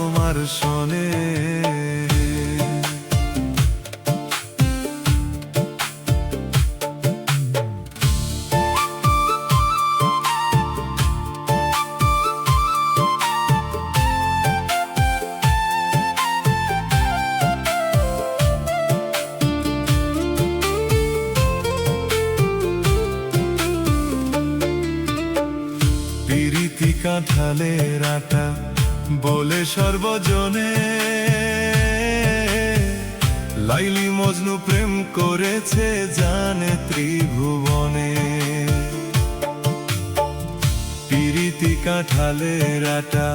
তোমার শোনে। প্রীতি কাঁঠালের আটা বলে সর্বজনে, লাইলি মজনু প্রেম করেছে জানে ত্রিভুবনে। প্রীতি কাঁঠালের আটা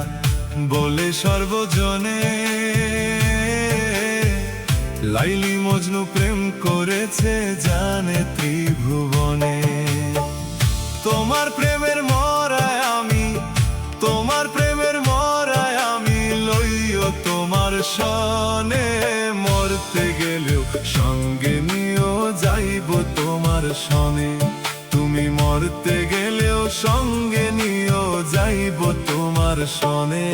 বলে সর্বজনে, লাইলি মজনু প্রেম করেছে জানে ত্রিভুবনে। তোমার প্রেমের মরায় আমি, তোমার প্রেমের মরায় আমি লইও তোমার শনে। মরতে গেলেও সঙ্গে নিয়েও যাইব তোমার শনে। তুমি মরতে গেলেও সঙ্গে নিয়েও যাইব তোমার শনে।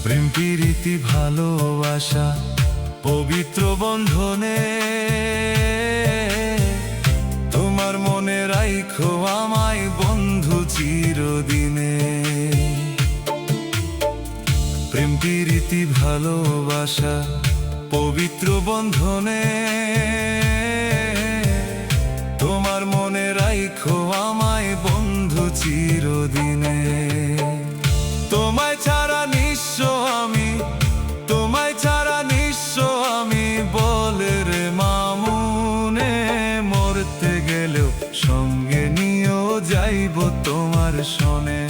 প্রেম প্রীতি ভালোবাসা পবিত্র বন্ধনে, তোমার মনে রাইখো আমায় বন্ধু চিরদিনে। প্রেম প্রীতি ভালোবাসা পবিত্র বন্ধনে, তোমার মনে রাইখো আমায় বন্ধু চিরদিনে। তোমায় ছাড়া নিঃস্ব আমি, তোমায় ছাড়া নিঃস্ব আমি বলে রে মামুনে। মরতে গেলেও সঙ্গে নিয়েও যাইব তোমার শনে।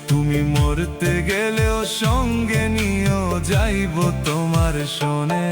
তুমি মরতে গেলেও সঙ্গে নিয়েও যাইব তোমার শনে।